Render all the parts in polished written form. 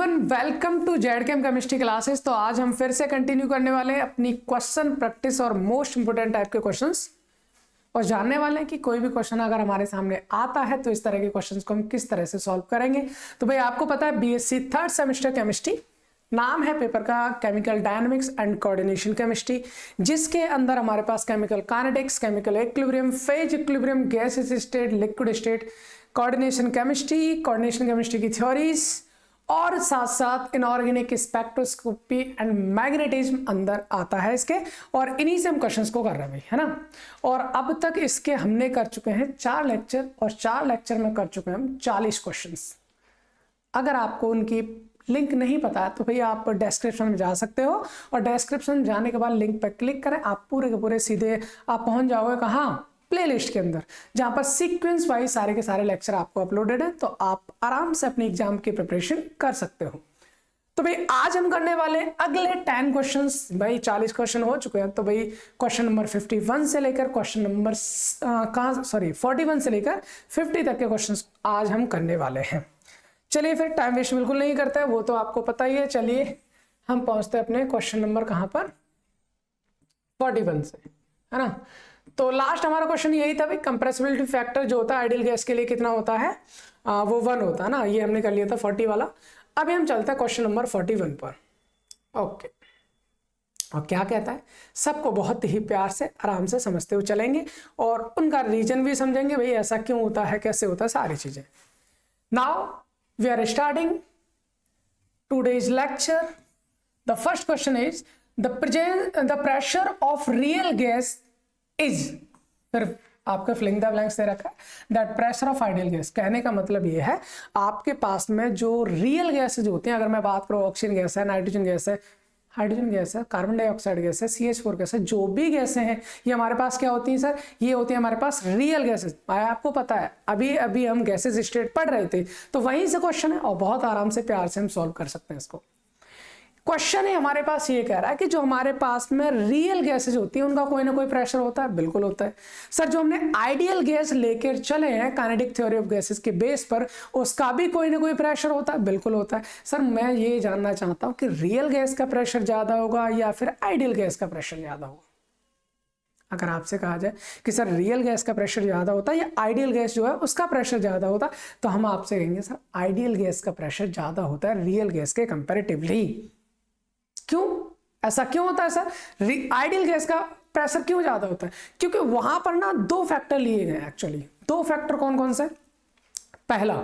Everyone, welcome to ZKM chemistry classes. तो आज हम फिर से कंटिन्यू करने वाले हैं अपनी क्वेश्चन प्रैक्टिस और मोस्ट इंपोर्टेंट टाइप के क्वेश्चंस, और जानने वाले हैं कि कोई भी क्वेश्चन अगर हमारे सामने आता है तो इस तरह के क्वेश्चंस को हम किस तरह से सॉल्व करेंगे। तो भाई आपको पता है बीएससी थर्ड सेमेस्टर केमिस्ट्री, नाम है पेपर का chemical dynamics and coordination chemistry, जिसके अंदर हमारे पास chemical kinetics, chemical equilibrium, phase equilibrium, gas state, liquid state, coordination chemistry की थ्योरीज और साथ साथ इनऑर्गेनिक स्पेक्ट्रोस्कोपी एंड मैग्नेटिज्म अंदर आता है इसके, और इन्हीं से हम क्वेश्चंस को कर रहे हैं, है ना। और अब तक इसके हमने कर चुके हैं 4 लेक्चर, और 4 लेक्चर में कर चुके हैं हम 40 क्वेश्चंस। अगर आपको उनकी लिंक नहीं पता है तो भैया आप डिस्क्रिप्शन में जा सकते हो, और डिस्क्रिप्शन में जाने के बाद लिंक पर क्लिक करें, आप पूरे के पूरे सीधे आप पहुंच जाओगे कहाँ, प्लेलिस्ट के अंदर, जहां पर सीक्वेंस वाइज सारे के सारे लेक्चर आपको अपलोडेड है। तो आप आराम से अपनी एग्जाम की प्रिपरेशन कर सकते हो। तो भाई आज हम करने वाले अगले 10 क्वेश्चंस। भाई 40 क्वेश्चन हो चुके हैं, तो भाई क्वेश्चन नंबर 51 से लेकर क्वेश्चन नंबर 41 से लेकर 50 तक के क्वेश्चंस आज हम करने वाले हैं। चलिए फिर टाइम वेस्ट बिल्कुल नहीं करता है, वो तो आपको पता ही है। चलिए हम पहुंचते हैं अपने क्वेश्चन नंबर कहां पर, 41 से, है ना। तो लास्ट हमारा क्वेश्चन यही था भाई, कंप्रेसिबिलिटी फैक्टर जो होता है आइडियल गैस के लिए कितना होता है, वो 1 होता है ना। ये हमने कर लिया था 40 वाला। अभी हम चलते हैं क्वेश्चन नंबर 41 पर। ओके, और क्या कहता है, सबको बहुत ही प्यार से आराम से समझते हुए चलेंगे, और उनका रीजन भी समझेंगे, भाई ऐसा क्यों होता है, कैसे होता है, सारी चीजें। Now we are starting today's lecture. The first question is the pressure of real gas is, फिर आपका फिलिंग द ब्लैंक्स दे रखा है, that pressure of ideal gas. कहने का मतलब ये है आपके पास में जो रियल गैसेज होती हैं, अगर मैं बात करूँ ऑक्सीजन गैस है, नाइट्रोजन गैस है, हाइड्रोजन गैस है, कार्बन डाइऑक्साइड गैस है, CH4 गैस है, जो भी गैसें हैं ये हमारे पास क्या होती हैं सर, ये होती है हमारे पास रियल गैसेज। आपको पता है अभी अभी हम गैसेज स्टेट पढ़ रहे थे, तो वहीं से क्वेश्चन है, और बहुत आराम से प्यार से हम सॉल्व कर सकते हैं इसको। क्वेश्चन है हमारे पास ये कह रहा है कि जो हमारे पास में रियल गैसेज होती है उनका कोई ना कोई प्रेशर होता है। बिल्कुल होता है सर। जो हमने आइडियल गैस लेकर चले हैं काइनेटिक थ्योरी ऑफ गैसेज के बेस पर, उसका भी कोई ना कोई प्रेशर होता है। बिल्कुल होता है सर। मैं ये जानना चाहता हूं कि रियल गैस का प्रेशर ज्यादा होगा या फिर आइडियल गैस का प्रेशर ज्यादा होगा। अगर आपसे कहा जाए कि सर रियल गैस का प्रेशर ज्यादा होता है या आइडियल गैस जो है उसका प्रेशर ज्यादा होता, तो हम आपसे कहेंगे सर आइडियल गैस का प्रेशर ज्यादा होता है रियल गैस के कंपेरेटिवली। क्यों, ऐसा क्यों होता है सर? आइडियल गैस का प्रेशर क्यों ज्यादा होता है? क्योंकि वहां पर ना 2 फैक्टर लिए गए। एक्चुअली 2 फैक्टर कौन कौन से? पहला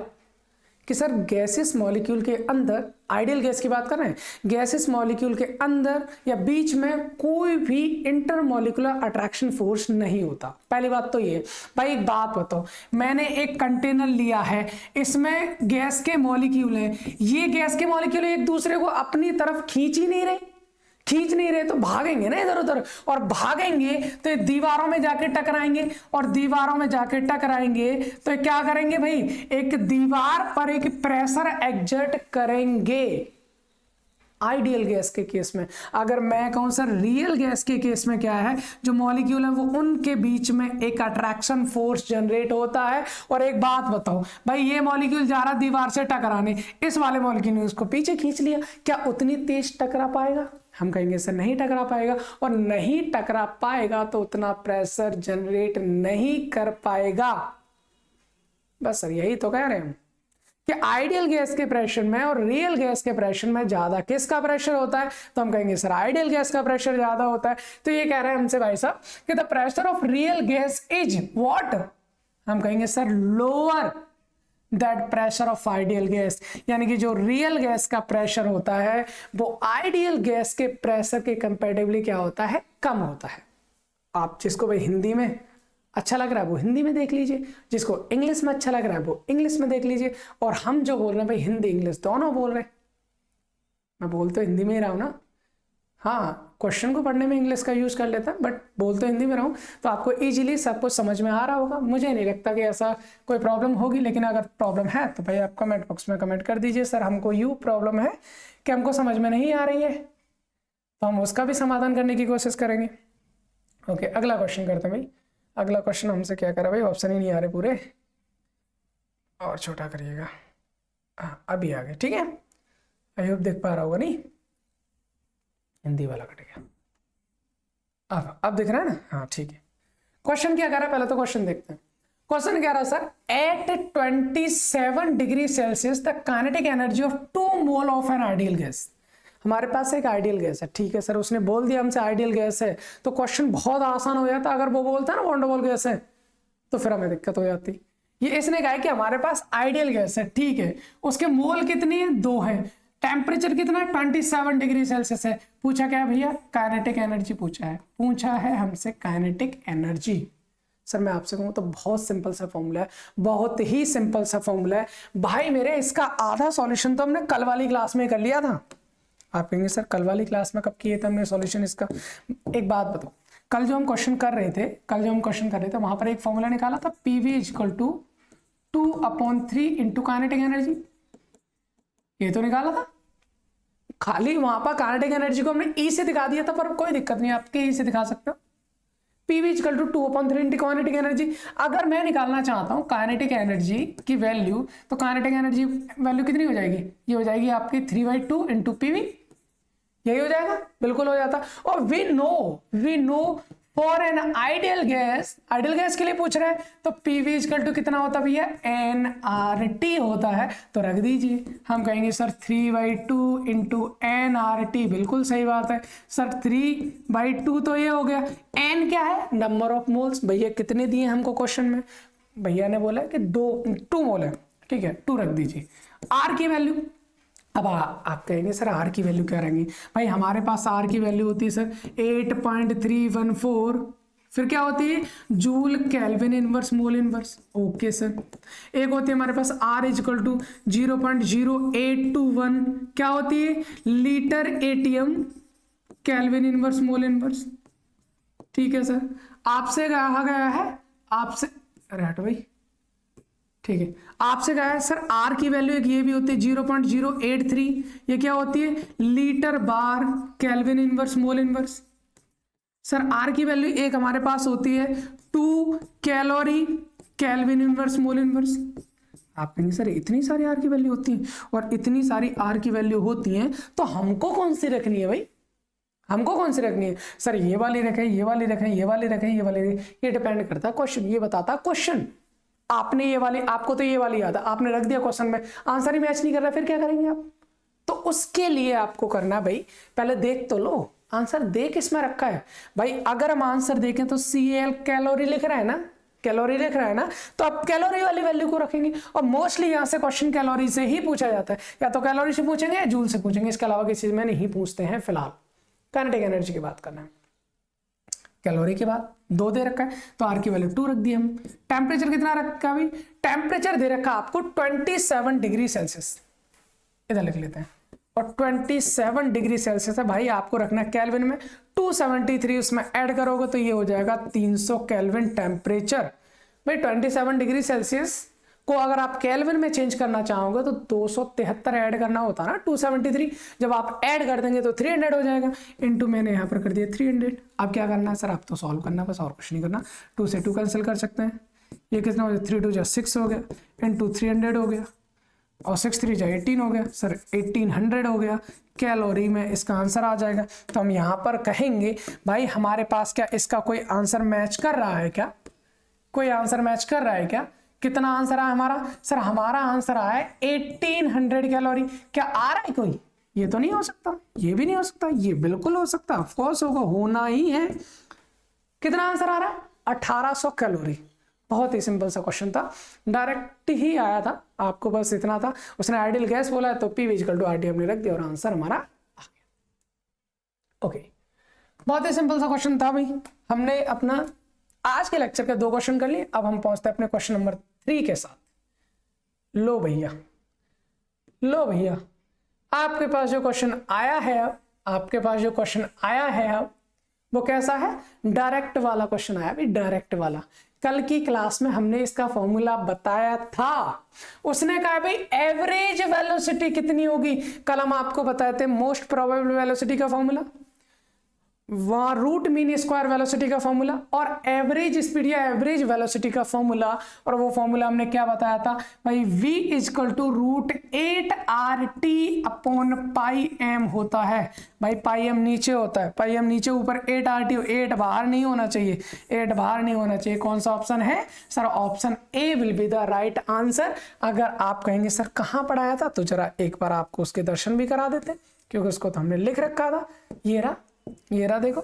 कि सर गैसेस मॉलिक्यूल के अंदर, आइडियल गैस की बात कर रहे हैं, गैसेस मॉलिक्यूल के अंदर या बीच में कोई भी इंटरमॉलिक्यूलर अट्रैक्शन फोर्स नहीं होता। पहली बात तो ये। भाई एक बात बताओ, मैंने एक कंटेनर लिया है, इसमें गैस के मॉलिक्यूल हैं, ये गैस के मॉलिक्यूल एक दूसरे को अपनी तरफ खींच नहीं रहे तो भागेंगे ना इधर उधर, और भागेंगे तो दीवारों में जाके टकराएंगे, और दीवारों में जाके टकराएंगे तो क्या करेंगे भाई, एक दीवार पर एक प्रेशर एक्सर्ट करेंगे। आइडियल गैस के केस में, अगर मैं कहूं सर रियल गैस के केस में क्या है, जो मॉलिक्यूल है वो उनके बीच में एक अट्रैक्शन फोर्स जनरेट होता है। और एक बात बताओ भाई, ये मॉलिक्यूल जा रहा दीवार से टकराने, इस वाले मॉलिक्यूल ने उसको पीछे खींच लिया, क्या उतनी तेज टकरा पाएगा? हम कहेंगे सर नहीं टकरा पाएगा, और नहीं टकरा पाएगा तो उतना प्रेशर जनरेट नहीं कर पाएगा। बस सर यही तो कह रहे हैं हम कि आइडियल गैस के प्रेशर में और रियल गैस के प्रेशर में ज्यादा किसका प्रेशर होता है, तो हम कहेंगे सर आइडियल गैस का प्रेशर ज्यादा होता है। तो ये कह रहे हैं हमसे भाई साहब कि the pressure of real gas is what, हम कहेंगे sir lower that pressure of ideal gas, यानी कि जो रियल गैस का प्रेशर होता है वो आइडियल गैस के प्रेशर के कंपैरेटिवली क्या होता है, कम होता है। आप जिसको भाई हिंदी में अच्छा लग रहा है वो हिंदी में देख लीजिए, जिसको इंग्लिश में अच्छा लग रहा है वो इंग्लिश में देख लीजिए, और हम जो बोल रहे हैं भाई हिंदी इंग्लिश दोनों बोल रहे हैं। मैं बोल तो हिंदी में ही रहा हूं ना, हाँ क्वेश्चन को पढ़ने में इंग्लिश का यूज कर लेता है, बट बोल तो हिंदी में रहा हूं, तो आपको इजीली सब कुछ समझ में आ रहा होगा। मुझे नहीं लगता कि ऐसा कोई प्रॉब्लम होगी, लेकिन अगर प्रॉब्लम है तो भाई आप कमेंट बॉक्स में कमेंट कर दीजिए, सर हमको यूँ प्रॉब्लम है कि हमको समझ में नहीं आ रही है, तो हम उसका भी समाधान करने की कोशिश करेंगे। ओके, अगला क्वेश्चन करते हैं भाई। अगला क्वेश्चन हमसे क्या करा भाई, ऑप्शन ही नहीं आ रहे पूरे, और छोटा करिएगा। हाँ अभी आ गए, ठीक है। आई होप देख पा रहा होगा, नहीं हिंदी वाला कट गया, अब दिख रहा है ना, हाँ ठीक है। क्वेश्चन क्या कह रहा है, पहले तो क्वेश्चन देखते हैं। क्वेश्चन क्या रहा है sir, at 27 degree Celsius the kinetic energy of 2 mole of an ideal gas. हमारे पास एक आइडियल गैस है, ठीक है सर, उसने बोल दिया हमसे आइडियल गैस है, तो क्वेश्चन बहुत आसान हो जाता। अगर वो बोलता ना वंडरवॉल गैस है तो फिर हमें दिक्कत हो जाती। ये इसने कहा है कि हमारे पास आइडियल गैस है, ठीक है, उसके मोल कितनी है, 2 है, टेम्परेचर कितना है 27 डिग्री सेल्सियस है। पूछा क्या भैया, काइनेटिक एनर्जी पूछा है हमसे काइनेटिक एनर्जी। सर मैं आपसे कहूँ तो बहुत सिंपल सा फॉर्मूला है, बहुत ही सिंपल सा फॉर्मूला है भाई मेरे। इसका आधा सॉल्यूशन तो हमने कल वाली क्लास में कर लिया था। आप कहेंगे सर कल वाली क्लास में कब किए थे हमने सॉल्यूशन इसका? एक बात बताओ, कल जो हम क्वेश्चन कर रहे थे वहां पर एक फॉर्मूला निकाला था, PV equal to 2/3 into kinetic energy, ये तो निकाला था। खाली वहां पर काइनेटिक एनर्जी को हमने ई से दिखा दिया था, पर कोई दिक्कत नहीं, आपके ई से दिखा सकते हो। PV equal to 2/3 into kinetic energy. अगर मैं निकालना चाहता हूं काइनेटिक एनर्जी की वैल्यू, तो काइनेटिक एनर्जी वैल्यू कितनी हो जाएगी, ये हो जाएगी आपकी 3/2 इंटू PV, यही हो जाएगा, बिल्कुल हो जाता। और we know for an ideal gas के लिए पूछ रहे हैं, तो PV इक्वल टू कितना होता है भैया, nRT होता है, तो रख दीजिए। हम कहेंगे सर 3/2 इंटू nRT, बिल्कुल सही बात है सर, 3/2 तो ये हो गया। n क्या है, नंबर ऑफ मोल्स, भैया कितने दिए हमको क्वेश्चन में, भैया ने बोला कि 2 मोल है, ठीक है, 2 रख दीजिए। r की वैल्यू, अब आप कहेंगे सर आर की वैल्यू क्या रहेंगी, भाई हमारे पास आर की वैल्यू होती है सर 8.314, फिर क्या होती है, joule kelvin inverse mole inverse, okay sir. एक होती है हमारे पास आर इक्वल टू 0.0821, क्या होती है, litre ATM kelvin inverse mole inverse, ठीक है सर। आपसे कहा गया है, आपसे अरे हटो भाई, ठीक है, आपसे कहा है सर आर की वैल्यू एक ये भी होती है 0.083, ये क्या होती है, litre bar kelvin inverse mole inverse. Sir R की वैल्यू एक हमारे पास होती है 2 calorie kelvin inverse mole inverse. आप कहेंगे सर इतनी सारी आर की वैल्यू होती है, और इतनी सारी आर की वैल्यू होती है तो हमको कौन सी रखनी है भाई, हमको कौन सी रखनी है सर, ये वाली रखें, ये वाली रखें, ये वाली रखें, ये वाली रखें, ये डिपेंड करता है क्वेश्चन, ये बताता है क्वेश्चन। आपने ये वाली, आपको तो ये वाली याद है, आपने रख दिया क्वेश्चन में, आंसर ही मैच नहीं कर रहा, फिर क्या करेंगे आप? तो उसके लिए आपको करना भाई, पहले देख तो लो आंसर देख इसमें रखा है भाई। अगर हम आंसर देखें तो Cl कैलोरी लिख रहा है ना, कैलोरी लिख रहा है ना, तो आप कैलोरी वाली वैल्यू को रखेंगे। और मोस्टली यहाँ से क्वेश्चन कैलोरी से ही पूछा जाता है, या तो कैलोरी से पूछेंगे या जूल से पूछेंगे, इसके अलावा किसी चीज में नहीं पूछते हैं फिलहाल। काइनेटिक एनर्जी की बात करना है, कैलोरी के बाद 2 दे रखा है, तो आर की वैल्यू 2 रख दी हम। टेम्परेचर कितना रखा भाई, टेम्परेचर दे रखा आपको 27 डिग्री सेल्सियस, इधर लिख लेते हैं, और 27 डिग्री सेल्सियस है भाई, आपको रखना है केल्विन में, 273 उसमें ऐड करोगे तो ये हो जाएगा 300 केल्विन टेम्परेचर। भाई 27 डिग्री सेल्सियस को अगर आप केल्विन में चेंज करना चाहोगे तो 273 ऐड करना होता ना, 273 जब आप ऐड कर देंगे तो 300 हो जाएगा, इनटू मैंने यहाँ पर कर दिया 300। अब क्या करना है सर, आप तो सॉल्व करना बस, और कुछ नहीं करना। 2 से 2 कैंसिल कर सकते हैं, ये कितना हो गया, 3 2 6 हो गया, इनटू 300 हो गया, और 6 3 18 हो गया सर, 1800 हो गया कैलोरी में इसका आंसर आ जाएगा। तो हम यहाँ पर कहेंगे भाई हमारे पास क्या इसका कोई आंसर मैच कर रहा है क्या, कोई आंसर मैच कर रहा है क्या? कितना आंसर आया हमारा सर, हमारा आंसर आया है 1800 कैलोरी। क्या आ रहा है कोई, ये तो नहीं हो सकता, ये भी नहीं हो सकता, ये बिल्कुल हो सकता, ऑफ कोर्स होगा, होना ही है। कितना आंसर आ रहा है, 1800 कैलोरी। बहुत ही सिंपल सा क्वेश्चन था, डायरेक्ट ही आया था, आपको बस इतना था, उसने आइडियल गैस बोला है तो PV इक्वल टू RT हमने रख दिया और आंसर हमारा आ गया। ओके, बहुत ही सिंपल सा क्वेश्चन था भाई। हमने अपना आज के लेक्चर के 2 क्वेश्चन कर लिए, अब हम पहुंचते हैं अपने क्वेश्चन नंबर 3 के साथ। लो भैया आपके पास जो क्वेश्चन आया है, आपके पास जो क्वेश्चन आया है अब वो कैसा है, डायरेक्ट वाला क्वेश्चन आया भाई, डायरेक्ट वाला। कल की क्लास में हमने इसका फॉर्मूला बताया था, उसने कहा भाई एवरेज वेलोसिटी कितनी होगी, कल हम आपको बताए थे मोस्ट प्रोबेबल वेलोसिटी का फॉर्मूला। वहां रूट मीन स्क्वायर वेलोसिटी का फॉर्मूला और एवरेज स्पीड या एवरेज वेलोसिटी का फॉर्मूला, और वो फॉर्मूला हमने क्या बताया था भाई, v equal to √8RT upon pi M होता है। भाई पाई एम नीचे होता है, पाई एम नीचे, ऊपर 8RT, 8 बाहर नहीं होना चाहिए, 8 बाहर नहीं होना चाहिए। कौन सा ऑप्शन है sir? Option A will be the right answer. अगर आप कहेंगे सर कहाँ पढ़ाया था, तो जरा एक बार आपको उसके दर्शन भी करा देते, क्योंकि उसको तो हमने लिख रखा था। ये रहा देखो,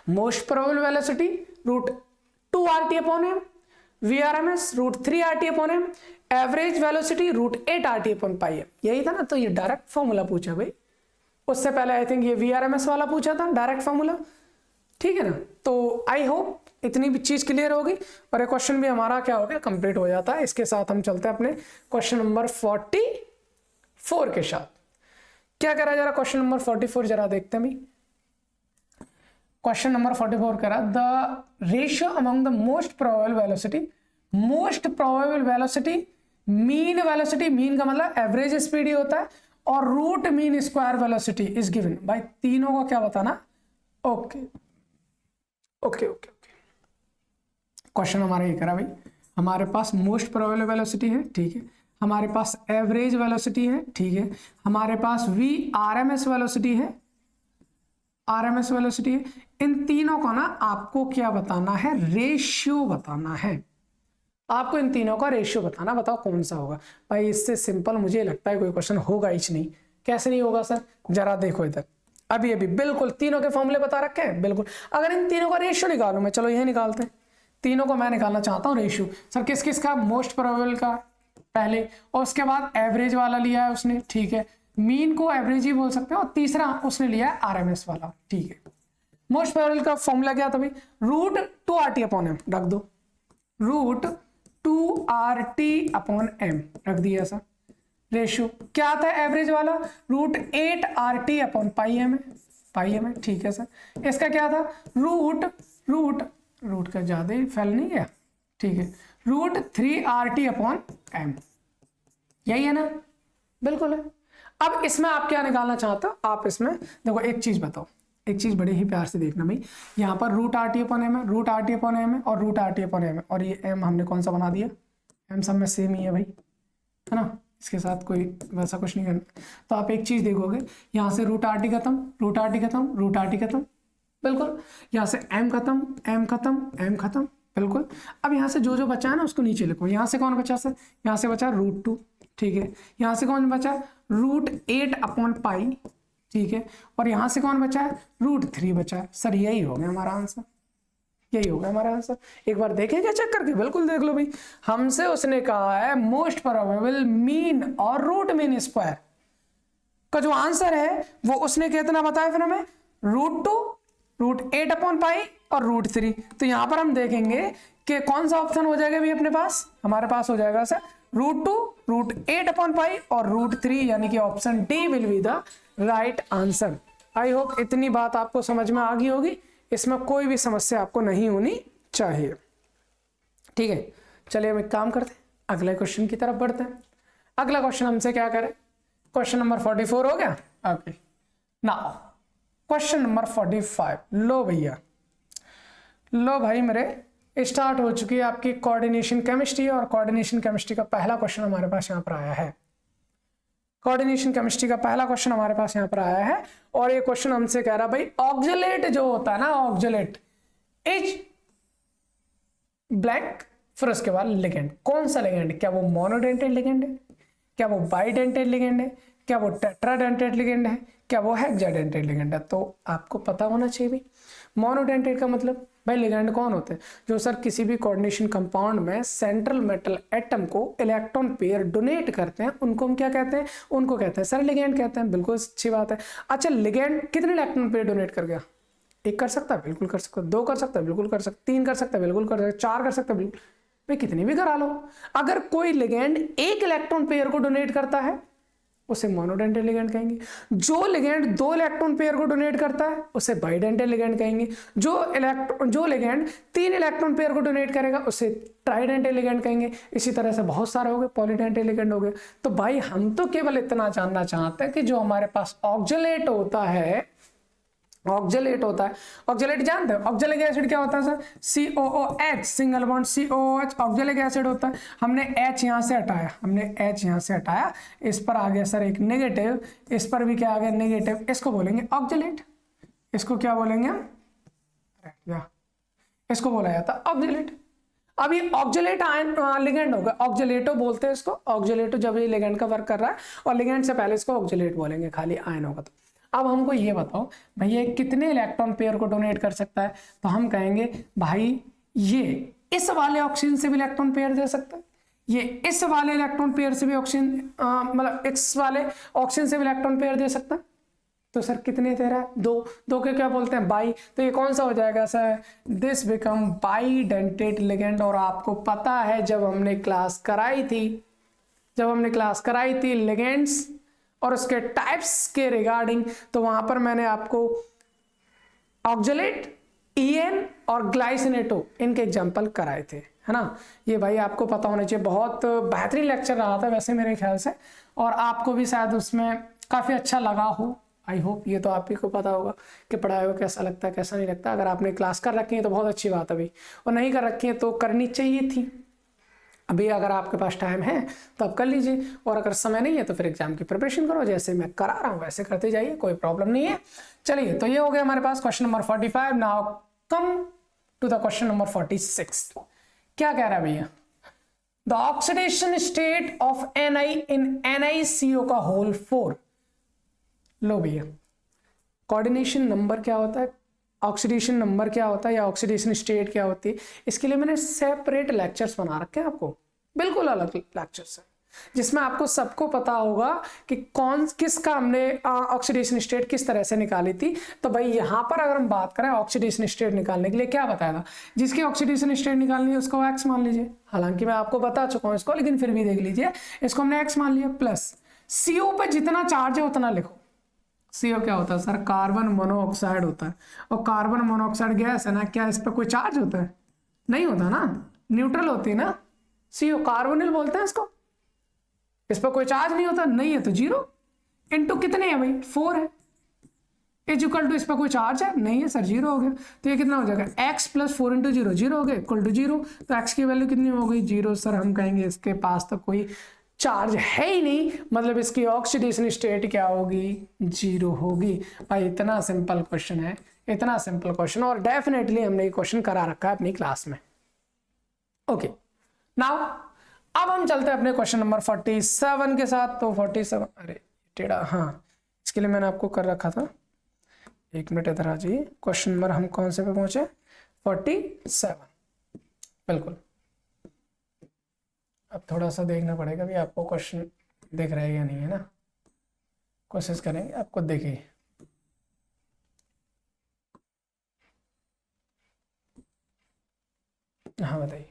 most probable velocity √2RT upon M, VRMS √3RT upon M, average velocity √8RT upon pi M. यही था ना, तो ये डायरेक्ट फॉर्मूला पूछा भाई। उससे पहले आई थिंक ये VRMS वाला पूछा था, डायरेक्ट फॉर्मूला, ठीक है ना। तो आई होप इतनी भी चीज क्लियर होगी और ये क्वेश्चन भी हमारा क्या हो गया, कंप्लीट हो जाता है। इसके साथ हम चलते हैं अपने क्वेश्चन नंबर 44 के साथ। क्या करा जरा क्वेश्चन नंबर 44 जरा देखते हैं भाई। क्वेश्चन नंबर 44 करा, the ratio among the most probable velocity, mean velocity, mean का मतलब एवरेज स्पीड ही होता है, और root mean square velocity is given. भाई तीनों को क्या बताना? ओके, क्वेश्चन हमारा ये करा भाई, हमारे पास मोस्ट प्रोबेबल वेलोसिटी है, ठीक है, हमारे पास एवरेज वेलोसिटी है, ठीक है, हमारे पास VRMS वेलोसिटी है, RMS वेलोसिटी है। इन तीनों का ना आपको क्या बताना है? रेशियो बताना है। आपको इन तीनों का रेशियो बताना, बताओ कौन सा होगा। भाई इससे सिंपल मुझे लगता है कोई क्वेश्चन होगा ही नहीं। कैसे नहीं होगा सर? जरा देखो इधर, अभी बिल्कुल तीनों के फॉर्मूले बता रखे हैं, बिल्कुल। अगर इन तीनों का रेशियो निकालू मैं, चलो यही निकालते हैं। तीनों को मैं निकालना चाहता हूँ रेशियो। सर किस किस का? मोस्ट प्रोबेबल का पहले, और उसके बाद एवरेज वाला लिया है उसने, ठीक है, मीन को एवरेज ही बोल सकते हो, और तीसरा उसने लिया है RMS वाला, ठीक है। मोस्ट प्रोबेबल का फॉर्मूला क्या था भाई? √2RT अपॉन एम रख दो, √2RT अपॉन एम रख दिया सर। रेशियो क्या था एवरेज वाला? √8RT अपॉन पाई एम है, ठीक है सर। इसका क्या था? रूट का ज्यादा ही फैल नहीं गया, ठीक है, √3RT अपॉन एम, यही है ना? बिल्कुल है। अब इसमें आप क्या निकालना चाहते हो? आप इसमें देखो एक चीज बताओ, एक चीज बड़े ही प्यार से देखना भाई। यहाँ पर √RT अपॉन एम है, √RT अपॉन एम है, और √RT अपॉन एम है, और ये एम हमने कौन सा बना दिया? एम सब में सेम ही है भाई, है ना, इसके साथ कोई वैसा कुछ नहीं करना। तो आप एक चीज देखोगे, यहाँ से √RT खत्म, √RT खत्म, √RT खत्म, बिल्कुल। यहाँ से एम खत्म, एम खत्म, एम खत्म, बिल्कुल। अब यहाँ से जो जो बचा है ना उसको नीचे लिखो। यहाँ से कौन बचा सर? यहाँ से बचा √2, ठीक है। यहाँ से कौन बचा? √8 अपॉन पाई, ठीक है। और यहाँ से कौन बचा है? √3 बचा है। सर यही हो गया हमारा आंसर, यही होगा हमारा आंसर। एक बार देखेंगे चेक करके? बिल्कुल देख लो भाई। हमसे उसने कहा है मोस्ट प्रोबेबल, मीन और रूट मीन स्क्वायर का जो आंसर है वो उसने कितना बताया फिर हमें? √2, √8 अपॉन पाई और √3। तो यहां पर हम देखेंगे कि कौन सा ऑप्शन हो जाएगा भी अपने पास? हमारे पास हो जाएगा सर √2, √8 अपॉन पाई और √3, यानी कि option D will be the right answer. I hope इतनी बात आपको समझ में आ गई होगी, इसमें कोई भी समस्या आपको नहीं होनी चाहिए, ठीक है। चलिए हम एक काम करते हैं, अगले क्वेश्चन की तरफ बढ़ते हैं। अगला क्वेश्चन हमसे क्या करें? क्वेश्चन नंबर 44 हो गया। Okay, now question number 45। लो भैया, लो भाई मेरे, स्टार्ट हो चुकी है आपकी कोऑर्डिनेशन केमिस्ट्री, और कोऑर्डिनेशन केमिस्ट्री का पहला क्वेश्चन हमारे पास यहाँ पर आया है। कोऑर्डिनेशन केमिस्ट्री का पहला क्वेश्चन हमारे पास यहाँ पर आया है, और ये क्वेश्चन हमसे कह रहा भाई ऑक्जेलेट जो होता है ना, ऑक्जेलेट इज ब्लैंक, फिर उसके बाद लिगेंड। कौन सा लिगेंड? क्या वो मोनोडेंटेड लिगेंड है? क्या वो बाइडेंटेड लिगेंड है? क्या वो टेट्राडेंटेड लिगेंड है? क्या वो हेक्साडेंटेड लिगेंड है? तो आपको पता होना चाहिए भी। मोनोडेंटेड का मतलब भाई लिगेंड कौन होते हैं? जो सर किसी भी कोऑर्डिनेशन कंपाउंड में सेंट्रल मेटल एटम को इलेक्ट्रॉन पेयर डोनेट करते हैं, उनको हम क्या कहते हैं? उनको कहते हैं सर लिगेंड कहते हैं। बिल्कुल अच्छी बात है। अच्छा, लिगेंड कितने इलेक्ट्रॉन पेयर डोनेट कर गया? 1 कर सकता है, बिल्कुल कर सकता है। 2 कर सकता है, बिल्कुल कर सकता है। 3 कर सकता है, बिल्कुल कर सकता है। 4 कर सकता है, बिल्कुल। भाई कितनी भी करा लो, अगर कोई लिगेंड 1 इलेक्ट्रॉन पेयर को डोनेट करता है उसे मोनोडेंटेड लिगेंड कहेंगे। जो लिगेंड 2 इलेक्ट्रॉन पेयर को डोनेट करता है उसे बाइडेंटेड लिगेंड कहेंगे। जो लिगेंड 3 इलेक्ट्रॉन पेयर को डोनेट करेगा उसे ट्राइडेंटेड लिगेंड कहेंगे। इसी तरह से बहुत सारे हो गए, पॉलीडेंटेड लिगेंड हो गए। तो भाई हम तो केवल इतना जानना चाहते हैं कि जो हमारे पास ऑक्जेलेट होता है ऑक्जेलेट होता है। ऑक्जेलेट जानते हो ऑक्जेलिक एसिड क्या होता है sir? COOH, single bond COOH oxalic acid होता है। हमने H यहाँ से हटाया, इस पर आ गया सर एक नेगेटिव, इस पर भी क्या आ गया नेगेटिव, इसको बोलेंगे ऑक्जेलेट। इसको क्या बोलेंगे हम? इसको बोला जाता है ऑक्जेलेट। अब ये ऑक्जेलेट आयन लिगेंड होगा, ऑक्जेलेटो बोलते हैं इसको, ऑक्जेलेटो जब ये लिगेंड का वर्क कर रहा है, और लिगेंड से पहले इसको ऑक्जेलेट बोलेंगे, खाली आयन होगा तो। अब हमको ये बताओ भैया कितने इलेक्ट्रॉन पेयर को डोनेट कर सकता है? तो हम कहेंगे भाई ये इस वाले ऑक्सीजन से भी इलेक्ट्रॉन पेयर दे सकता है, ये इस वाले इलेक्ट्रॉन पेयर से भी ऑक्सीजन मतलब इस वाले ऑक्सीजन से भी इलेक्ट्रॉन पेयर दे सकता है। तो सर कितने दे रहा है? दो के क्या बोलते हैं? बाई। तो ये कौन सा हो जाएगा sir? This become bidentate ligand. और आपको पता है जब हमने क्लास कराई थी लिगेंड्स और उसके टाइप्स के रिगार्डिंग, तो वहां पर मैंने आपको ऑक्जेलेट, EN और ग्लाइसिनेटो इनके एग्जाम्पल कराए थे, है ना। ये भाई आपको पता होना चाहिए, बहुत बेहतरीन लेक्चर रहा था वैसे मेरे ख्याल से, और आपको भी शायद उसमें काफ़ी अच्छा लगा हो, आई होप। ये तो आप ही को पता होगा कि पढ़ाए हो कैसा लगता है कैसा नहीं लगता। अगर आपने क्लास कर रखी है तो बहुत अच्छी बात है भाई, और नहीं कर रखी है तो करनी चाहिए थी। अभी अगर आपके पास टाइम है तो आप कर लीजिए, और अगर समय नहीं है तो फिर एग्जाम की प्रिपरेशन करो, जैसे मैं करा रहा हूँ वैसे करते जाइए, कोई प्रॉब्लम नहीं है। चलिए, तो ये हो गया हमारे पास question number 45। Now come to the question number 46। क्या कह रहा है भैया? The oxidation state of Ni in NiCO का होल 4। लो भैया, कोऑर्डिनेशन नंबर क्या होता है, ऑक्सीडेशन नंबर क्या होता है, या ऑक्सीडेशन स्टेट क्या होती है, इसके लिए मैंने सेपरेट लेक्चर्स बना रखे हैं आपको, बिल्कुल अलग लेक्चर्स है, जिसमें आपको सबको पता होगा कि किसका हमने ऑक्सीडेशन स्टेट किस तरह से निकाली थी। तो भाई यहाँ पर अगर हम बात करें ऑक्सीडेशन स्टेट निकालने के लिए क्या बताया था, जिसकी ऑक्सीडेशन स्टेट निकालनी है उसको X मान लीजिए। हालांकि मैं आपको बता चुका हूँ इसको, लेकिन फिर भी देख लीजिए, इसको हमने X मान लिया, प्लस CO पे जितना चार्ज है उतना लिखो। CO क्या होता है सर? कार्बन मोनोऑक्साइड होता है, और कार्बन मोनोऑक्साइड गैस है ना, क्या इस पर कोई चार्ज होता है? नहीं होता ना, न्यूट्रल होती है ना। CO कार्बोनिल बोलते हैं इसको, इस पर कोई चार्ज नहीं होता, नहीं है तो 0 इंटू कितने है भाई? 4 है, इज इक्वल टू इस पर कोई चार्ज है? नहीं है सर, 0 हो गया। तो ये कितना हो जाएगा? X प्लस 4 इंटू 0, 0 हो गया, इक्वल टू 0। तो X की वैल्यू कितनी हो गई? 0। सर हम कहेंगे इसके पास तो कोई चार्ज है ही नहीं, मतलब इसकी ऑक्सीडेशन स्टेट क्या होगी? 0 होगी। भाई इतना सिंपल क्वेश्चन है, इतना सिंपल क्वेश्चन, और डेफिनेटली हमने ये क्वेश्चन करा रखा है अपनी क्लास में। ओके, नाउ अब हम चलते हैं अपने क्वेश्चन नंबर 47 के साथ। तो 47, अरे टेढ़ा, हाँ इसके लिए मैंने आपको कर रखा था, एक मिनट इधर आ जाइए। क्वेश्चन नंबर हम कौन से पे पहुंचे? 47, बिल्कुल। अब थोड़ा सा देखना पड़ेगा भी आपको क्वेश्चन दिख रहा है या नहीं, है ना। कोशिश करेंगे आपको देखिए। हाँ बताइए,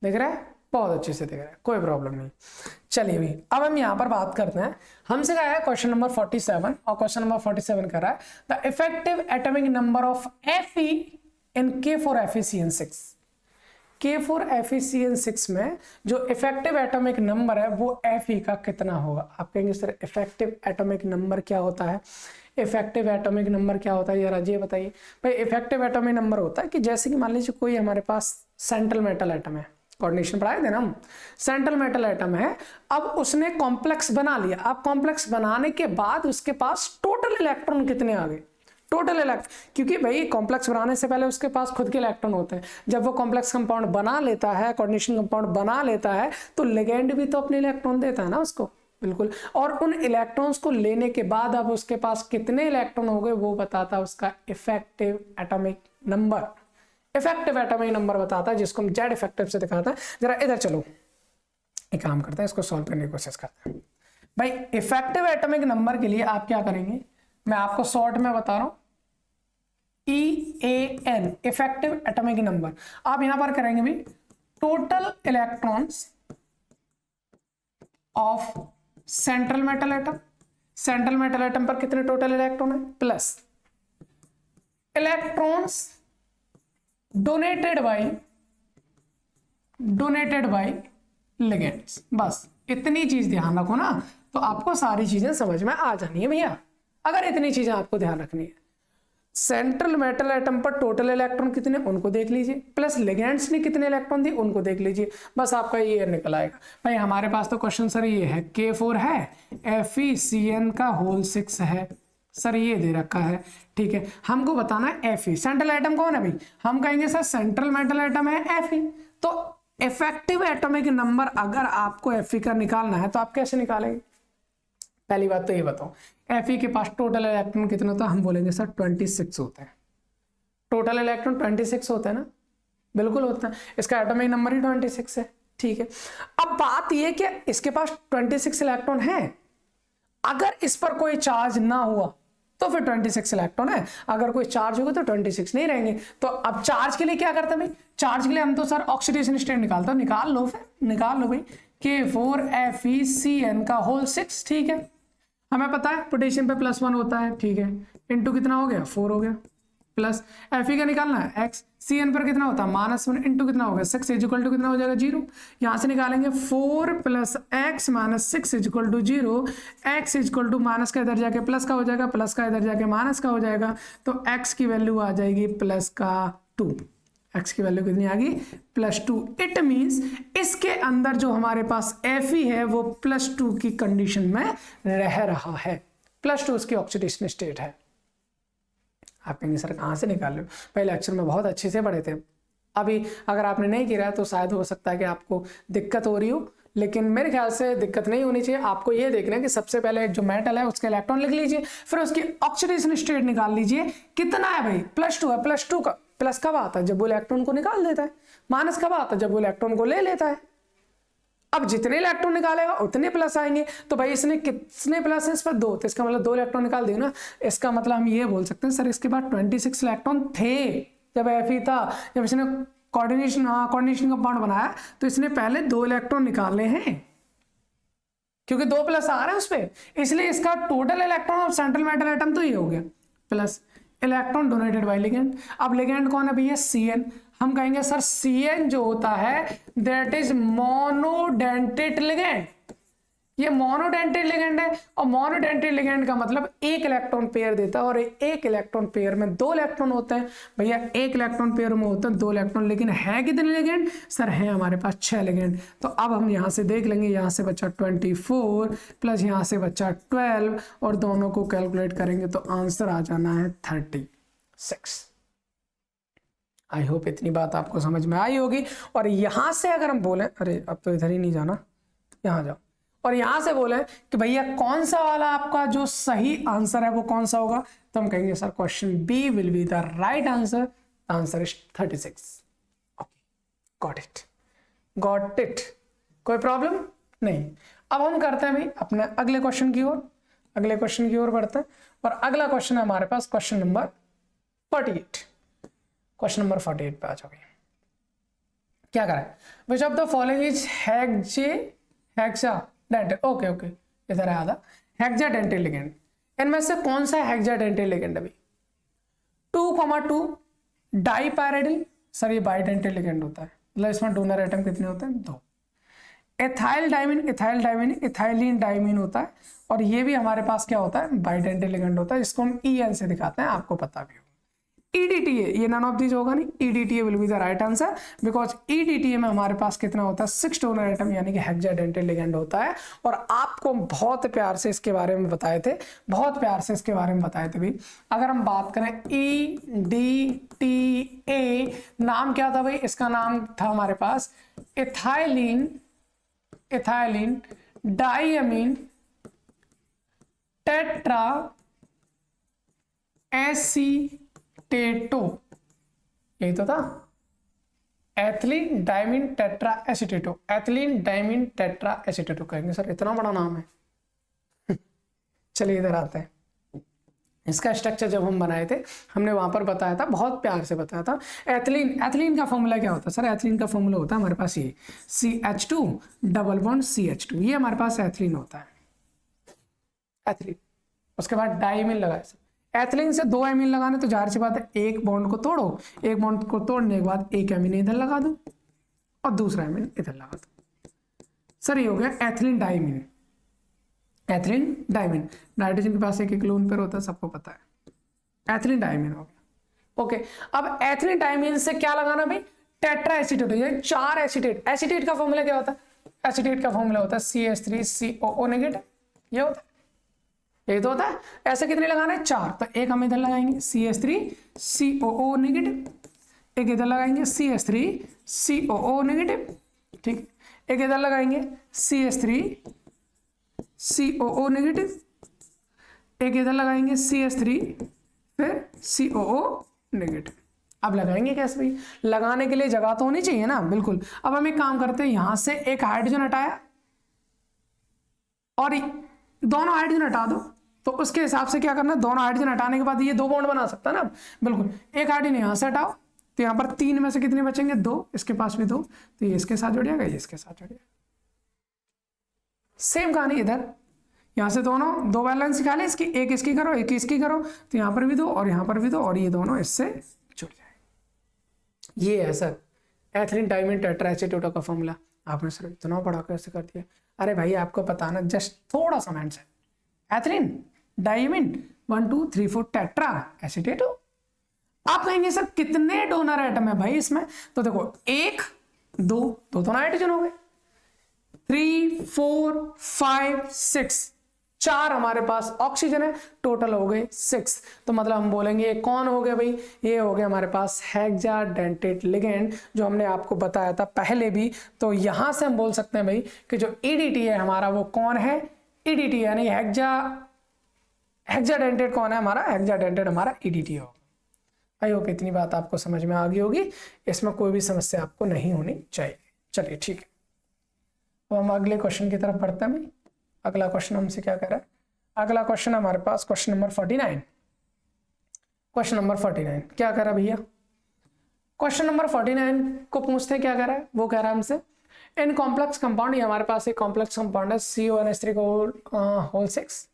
दिख रहा है? बहुत अच्छे से दिख रहा है, कोई प्रॉब्लम नहीं। चलिए भाई, अब हम यहाँ पर बात करते हैं, हमसे कहा है क्वेश्चन नंबर 47, और क्वेश्चन नंबर 47 कर रहा है the effective atomic number of Fe in K4FeCN6। K4FeCN6 में जो इफेक्टिव एटॉमिक नंबर है वो Fe का कितना होगा? आप कहेंगे सर इफेक्टिव एटॉमिक नंबर क्या होता है? इफेक्टिव एटॉमिक नंबर क्या होता है जरा ये बताइए भाई। इफेक्टिव एटॉमिक नंबर होता है कि जैसे कि मान लीजिए कोई हमारे पास सेंट्रल मेटल एटम है, कोऑर्डिनेशन पढ़ाए थे ना हम, सेंट्रल मेटल एटम है, अब उसने कॉम्प्लेक्स बना लिया। अब कॉम्प्लेक्स बनाने के बाद उसके पास टोटल इलेक्ट्रॉन कितने आ गए? टोटल इलेक्ट्रॉन, क्योंकि भाई कॉम्प्लेक्स बनाने से पहले उसके पास खुद के इलेक्ट्रॉन होते हैं। जब वो कॉम्प्लेक्स कंपाउंड बना लेता है, कोऑर्डिनेशन कंपाउंड बना लेता है, तो लिगेंड भी तो अपने इलेक्ट्रॉन देता है ना उसको, बिल्कुल। और उन इलेक्ट्रॉन्स को लेने के बाद अब उसके पास कितने इलेक्ट्रॉन हो गए वो बताता है उसका effective atomic number. Effective atomic number बताता है, जिसको हम जेड इफेक्टिव से दिखाता है। जरा इधर चलो, एक काम करते हैं, इसको सॉल्व करने की कोशिश करते हैं। भाई इफेक्टिव एटॉमिक नंबर के लिए आप क्या करेंगे, मैं आपको शॉर्ट में बता रहा हूं, EAN इफेक्टिव एटॉमिक नंबर। आप यहां पर करेंगे भी total electrons of central metal atom. Central metal atom पर कितने टोटल इलेक्ट्रॉन है, plus electrons donated bye ligands. बस इतनी चीज ध्यान रखो ना, तो आपको सारी चीजें समझ में आ जानी है भैया, अगर इतनी चीजें आपको ध्यान रखनी है। सेंट्रल मेटल एटम पर टोटल इलेक्ट्रॉन कितने उनको देख लीजिए, प्लस लिगेंड्स ने कितने इलेक्ट्रॉन दिए उनको देख लीजिए, बस आपका ये निकल आएगा। भाई हमारे पास तो क्वेश्चन सर ये है K4 है, FeCN का होल 6 है सर, ये दे रखा है। ठीक है, हमको बताना है Fe। सेंट्रल एटम कौन है भाई, हम कहेंगे सर सेंट्रल मेटल एटम है Fe। तो इफेक्टिव एटॉमिक नंबर अगर आपको Fe का निकालना है तो आप कैसे निकालेंगे? पहली बात तो ये बताओ, Fe के पास टोटल इलेक्ट्रॉन कितने होता है? हम बोलेंगे सर 26 होते हैं। टोटल इलेक्ट्रॉन 26 होते हैं ना, बिल्कुल होता है, इसका एटॉमिक नंबर ही 26 है। ठीक है, अब बात ये कि इसके पास 26 इलेक्ट्रॉन है, अगर इस पर कोई चार्ज ना हुआ तो फिर 26 इलेक्ट्रॉन है, अगर कोई चार्ज होगा तो 26 नहीं रहेंगे। तो अब चार्ज के लिए क्या करते हैं भाई, चार्ज के लिए हम तो सर ऑक्सीडेशन स्टेट निकालते हैं, निकाल लो फिर, निकाल लो भाई, K4FeCN का होल 6। ठीक है, हमें पता है पोटेशियम पे +1 होता है। ठीक है, इंटू कितना हो गया 4 हो गया, प्लस Fe का निकालना है x, Cn पर कितना होता है -1 इंटू कितना होगा 6 इक्वल टू कितना हो जाएगा 0। यहाँ से निकालेंगे 4 + x - 6 equal to 0, x equal to minus का इधर जाके प्लस का हो जाएगा, प्लस का इधर जाके माइनस का हो जाएगा, तो x की वैल्यू आ जाएगी +2। x की वैल्यू कितनी आ गई +2। इट मीन्स इसके अंदर जो हमारे पास Fe है वो +2 की कंडीशन में रह रहा है, +2 उसकी ऑक्सीडेशन स्टेट है। आप कहेंगे सर कहाँ से निकाल रहे हो, पहले लेक्चर में बहुत अच्छे से पढ़े थे, अभी अगर आपने नहीं किया तो शायद हो सकता है कि आपको दिक्कत हो रही हो, लेकिन मेरे ख्याल से दिक्कत नहीं होनी चाहिए। आपको ये देखना है कि सबसे पहले जो मेटल है उसके इलेक्ट्रॉन लिख लीजिए, फिर उसकी ऑक्सीडेशन स्टेट निकाल लीजिए, कितना है भाई +2 है। +2 का प्लस कब आता है, जब वो इलेक्ट्रॉन को निकाल देता है, माइनस कब आता है, जब वो इलेक्ट्रॉन को ले लेता है। अब जितने इलेक्ट्रॉन निकालेगा उतने प्लस आएंगे, तो भाई इसने कितने प्लस है इस पर 2, तो इसका मतलब 2 इलेक्ट्रॉन निकाल दिए ना, इसका मतलब हम ये बोल सकते हैं सर इसके बाद 26 इलेक्ट्रॉन थे जब Fe था, जब इसने कोऑर्डिनेशन कंपाउंड बनाया तो इसने पहले 2 इलेक्ट्रॉन निकालने हैं, क्योंकि 2 प्लस आ रहे हैं उस पर, इसलिए इसका total electron of central metal atom तो ये हो गया, plus electron donated bye ligand. अब लिगेंड कौन है भैया Cn, हम कहेंगे सर Cn जो होता है दैट इज मोनोडेंटेट लिगेंड, ये मोनोडेंटेट लिगेंड है, और मोनोडेंटेट लिगेंड का मतलब एक इलेक्ट्रॉन पेयर देता है, और एक इलेक्ट्रॉन पेयर में 2 इलेक्ट्रॉन होते हैं। भैया एक इलेक्ट्रॉन पेयर में होते हैं 2 इलेक्ट्रॉन, लेकिन है कितने लिगेंड सर, है हमारे पास 6 लिगेंड। तो अब हम यहाँ से देख लेंगे, यहाँ से बचा 24 प्लस यहाँ से बचा 12, और दोनों को कैलकुलेट करेंगे तो आंसर आ जाना है 36। आई होप इतनी बात आपको समझ में आई होगी। और यहां से अगर हम बोलें, अरे अब तो इधर ही नहीं जाना, यहां जाओ, और यहां से बोले कि भैया कौन सा वाला आपका जो सही आंसर है वो कौन सा होगा, तो हम कहेंगे sir question B will be the right answer, answer is 36। Okay, got it, कोई प्रॉब्लम नहीं। अब हम करते हैं भाई अपने अगले क्वेश्चन की ओर, अगले क्वेश्चन की ओर बढ़ते हैं, और अगला क्वेश्चन है हमारे पास क्वेश्चन नंबर 48। क्वेश्चन नंबर 48 पे आ जाओ। क्या करें, which of the following is hexadentate, okay इधर है आधा, हेक्साडेंटेट लिगेंड, इनमें से कौन सा हेक्साडेंटेट लिगेंड है भाई? 2,2 डाइपैराडिल, सर ये बाइडेंटेट लिगेंड होता है, मतलब इसमें डोनर एटम कितने होते हैं 2। एथाइल डाइमिन, इथाइलिन डाइमिन होता है, और ये भी हमारे पास क्या होता है बाइडेंटेट लिगेंड होता है, जिसको हम EN से दिखाते हैं, आपको पता भी होगा। EDTA, ये नन ऑफ दीज होगा नहीं, EDTA will be the right answer, because EDTA में हमारे पास कितना होता है 6 डोनर एटम, यानी कि हेक्साडेंटेट लिगेंड होता है। और आपको बहुत प्यार से इसके बारे में बताए थे, बहुत प्यार से इसके बारे में बताए थे भाई। अगर हम बात करें EDTA, नाम क्या था भाई, इसका नाम था हमारे पास इथाइलिन डाइअमीन टेट्रा एसीटेटो, यही तो था, ethylene diamine tetra acetato, ethylene diamine tetra acetato. कहेंगे सर इतना बड़ा नाम है चलिए इधर आते हैं। इसका स्ट्रक्चर जब हम बनाए थे हमने वहां पर बताया था, बहुत प्यार से बताया था। एथिलीन का फॉर्मूला क्या होता है सर, एथिलीन का फॉर्मूला होता है हमारे पास ये CH2 डबल बॉन्ड CH2, ये हमारे पास एथिलीन होता है, एथिलीन। उसके बाद डाइमीन लगाए, एथिलीन से 2 एमीन लगाने, तो जाहिर सी बात है एक बॉन्ड को तोड़ो, एक बॉन्ड को तोड़ने के बाद एक एमीन इधर लगा दो और दूसरा एमीन इधर लगा दो, सर ये हो गया ethylene diamine. Ethylene diamine, nitrogen के पास एक लोन पेयर होता है, सबको पता है। एथिलीन डायमीन हो गया। ओके, अब एथिलीन डायमीन से क्या लगाना भाई, टेट्रा एसीटेट हो जाए, 4 एसीटेट। एसीटेट का फॉर्मूला क्या होता है, एसीटेट का फॉर्मूला होता है CH3COO नेगेटिव, ये होता है, ये तो होता है। ऐसे कितने लगाना है, 4, तो एक हम इधर लगाएंगे CH3COO नेगेटिव, एक इधर लगाएंगे CH3COO नेगेटिव, ठीक, एक इधर लगाएंगे CH3COO नेगेटिव, एक इधर लगाएंगे CH3 फिर COO नेगेटिव। अब लगाएंगे कैसे भाई, लगाने के लिए जगह तो होनी चाहिए ना, बिल्कुल। अब हम एक काम करते हैं, यहां से एक हाइड्रोजन हटाया और दोनों हाइड्रोजन हटा दो, तो उसके हिसाब से क्या करना, दोनों हाइड्रोजन हटाने के बाद ये 2 बॉन्ड बना सकता है ना, बिल्कुल। एक हाइड्रोजन यहां से हटाओ, तो यहां पर 3 में से कितने बचेंगे, 2, इसके पास भी 2, तो ये इसके साथ जुड़ जाएगा, ये इसके साथ जुड़ जाएगा। सेम कहानी इधर, यहां से दोनों 2 बैलेंस निकाले, इसकी एक इसकी करो, एक इसकी करो, तो यहां पर भी 2 और यहां पर भी 2, और ये दोनों इससे जुड़ जाए। ये है sir ethylene diamine tetra acetate का फॉर्मूला। आपने सर इतना बड़ा कैसे कर दिया, अरे भाई आपको पता ना, जस्ट थोड़ा सा मेंस है, एथिलीन डायमीन 1 2 3 4 टेट्रा एसीटेट। आप कहेंगे सर कितने डोनर एटम है भाई इसमें, तो देखो 1 2 तो नाइट्रोजन हो गए, 3 4 5 6 4 हमारे पास ऑक्सीजन है, टोटल हो गए 6। तो मतलब हम बोलेंगे कौन हो गया भाई, ये हो गया हमारे पास हेक्साडेंटेट लिगेंड, जो हमने आपको बताया था पहले भी। तो यहां से हम बोल सकते हैं भाई कि जो ईडीटी है हमारा वो कौन है, ईडीटी यानी हेक्साडेंटेट कौन है हमारा, हेक्साडेंटेट हमारा ईडीटी होगा। आई होप इतनी बात आपको समझ में आ गई होगी, इसमें कोई भी समस्या आपको नहीं होनी चाहिए। चलिए ठीक है, तो हम अगले क्वेश्चन की तरफ बढ़ते हैं भाई। अगला क्वेश्चन हमसे क्या कह रहा है, अगला क्वेश्चन हमारे पास क्वेश्चन नंबर 49। क्वेश्चन नंबर 49 क्या कह रहा है भैया, क्वेश्चन नंबर 49 को पूछते हैं क्या कह रहा है, वो कह रहा है हमसे इन कॉम्प्लेक्स कंपाउंड, ये हमारे पास एक कॉम्प्लेक्स कंपाउंड है CONH3 का होल 6,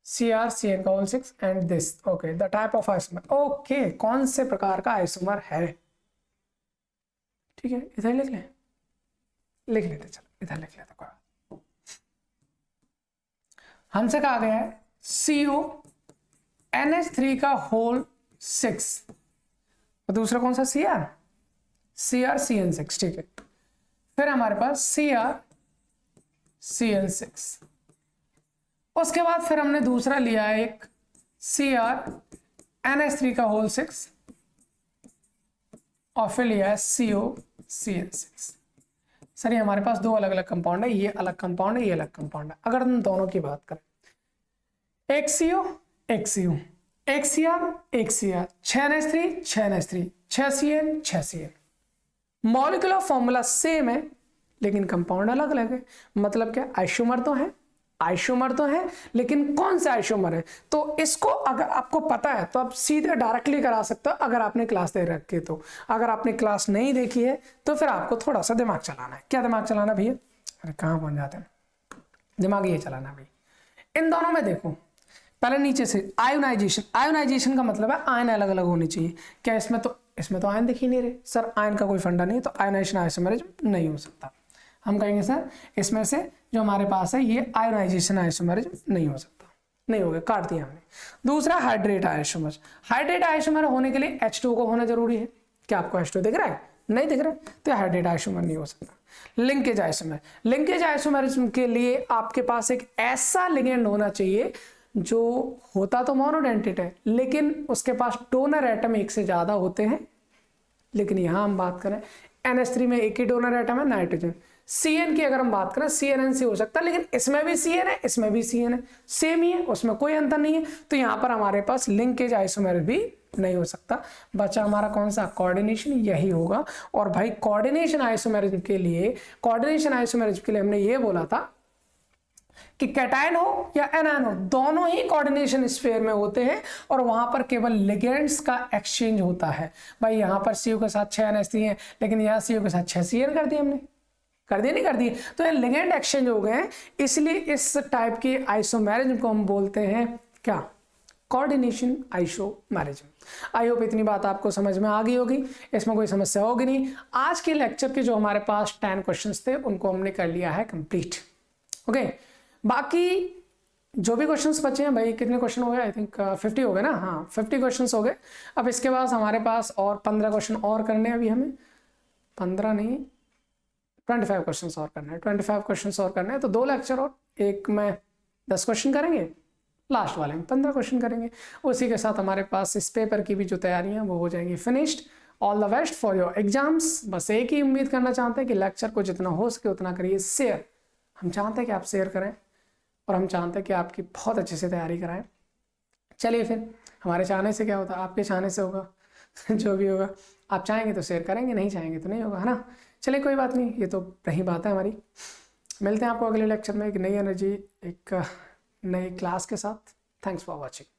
CrCN का whole 6 and this, okay the type of isomer, okay कौन से प्रकार का आइसोमर है, ठीक है इधर लिख लें, लिख लेते, चलो इधर लिख लेते। कोई हमसे कहा गया है CONH3 का होल 6 और दूसरा कौन सा CrCN6, ठीक है। फिर हमारे पास CrCN6, उसके बाद फिर हमने दूसरा लिया है एक CrNH3 का होल 6 और फिर लिया है COCN6। सर ये हमारे पास 2 अलग अलग कंपाउंड है, ये अलग कंपाउंड है, ये अलग कंपाउंड है। अगर हम दोनों की बात करें, एक CO एक CO, एक Cr एक Cr, 6NH3 6NH3, 6CN 6CN, molecular formula same है लेकिन कंपाउंड अलग अलग है। मतलब क्या, आइसोमर तो है, आइसोमर तो है, लेकिन कौन से आइसोमर है, तो इसको अगर आपको पता है तो आप सीधे डायरेक्टली करा सकते हो अगर आपने क्लास दे रखी है। तो अगर आपने क्लास नहीं देखी है तो फिर आपको थोड़ा सा दिमाग चलाना है। क्या दिमाग चलाना भैया, अरे कहाँ पहुंच जाते हैं, दिमाग ये चलाना भाई। इन दोनों में देखो, पहले नीचे से आयोनाइजेशन, आयोनाइजेशन का मतलब है आयन अलग अलग होने चाहिए। क्या इसमें तो आयन दिख ही नहीं रहे सर, आयन का कोई फंडा नहीं है, तो आयोनाइजेशन आइसोमरिज्म नहीं हो सकता। हम कहेंगे सर इसमें से जो हमारे पास है ये आयोनाइजेशन आइसोमरिज्म नहीं हो सकता, नहीं हो गया, काट दिया हमने। दूसरा हाइड्रेट आइसोमर, हाइड्रेट आइसोमर होने के लिए H2 को होना जरूरी है। क्या आपको H2 दिख रहा है, नहीं दिख रहा है, तो हाइड्रेट आइसोमर नहीं हो सकता। लिंकेज आइसोमर, लिंकेज आइसोमरिज्म के लिए आपके पास एक ऐसा लिगेंड होना चाहिए जो होता तो मोनोडेंटेट है लेकिन उसके पास डोनर एटम एक से ज्यादा होते हैं। लेकिन यहां हम बात करें NH3 में एक ही डोनर एटम है, नाइट्रोजन। CN की अगर हम बात करें CNNC हो सकता है, लेकिन इसमें भी CN है, इसमें भी CN है, सेम ही है, उसमें कोई अंतर नहीं है। तो यहाँ पर हमारे पास लिंकेज आइसोमर भी नहीं हो सकता। बचा हमारा कौन सा, कोऑर्डिनेशन, यही होगा। और भाई कोऑर्डिनेशन आइसोमरिज्म के लिए हमने ये बोला था कि कैटायन हो या एनायन हो, दोनों ही कोऑर्डिनेशन स्फीयर में होते हैं और वहां पर केवल लिगेंड्स का एक्सचेंज होता है। भाई यहाँ पर CO के साथ 6 NH3 है, लेकिन यहाँ CO के साथ 6 CN कर दिए हमने, कर दिए नहीं कर दिए, तो ये लिगेंड एक्सचेंज हो गए हैं। इसलिए इस टाइप के आइसोमेरिज्म को हम बोलते हैं क्या, कोऑर्डिनेशन आइसोमेरिज्म। आई होप इतनी बात आपको समझ में आ गई होगी, इसमें कोई समस्या होगी नहीं। आज के लेक्चर के जो हमारे पास 10 क्वेश्चंस थे उनको हमने कर लिया है कंप्लीट। ओके, बाकी जो भी क्वेश्चंस बचे हैं भाई, कितने क्वेश्चन हो गए, आई थिंक 50 हो गए ना, हाँ 50 क्वेश्चंस हो गए। अब इसके बाद हमारे पास और 15 क्वेश्चन और करने हैं अभी हमें, 15 नहीं 25 क्वेश्चन और करना है, 25 क्वेश्चन और करना है। तो 2 लेक्चर और एक में 10 क्वेश्चन करेंगे, लास्ट वाले में 15 क्वेश्चन करेंगे। उसी के साथ हमारे पास इस पेपर की भी जो तैयारियां वो हो जाएंगी finished. All the best for your exams. बस एक ही उम्मीद करना चाहते हैं कि लेक्चर को जितना हो सके उतना करिए शेयर। हम चाहते हैं कि आप शेयर करें और हम चाहते हैं कि आपकी बहुत अच्छे से तैयारी कराएं। चलिए फिर, हमारे चाहने से क्या होता है, आपके चाहने से होगा। जो भी होगा, आप चाहेंगे तो शेयर करेंगे, नहीं चाहेंगे तो नहीं होगा, है ना। चलिए कोई बात नहीं, ये तो रही बात है हमारी। मिलते हैं आपको अगले लेक्चर में एक नई एनर्जी, एक नई क्लास के साथ। Thanks for watching.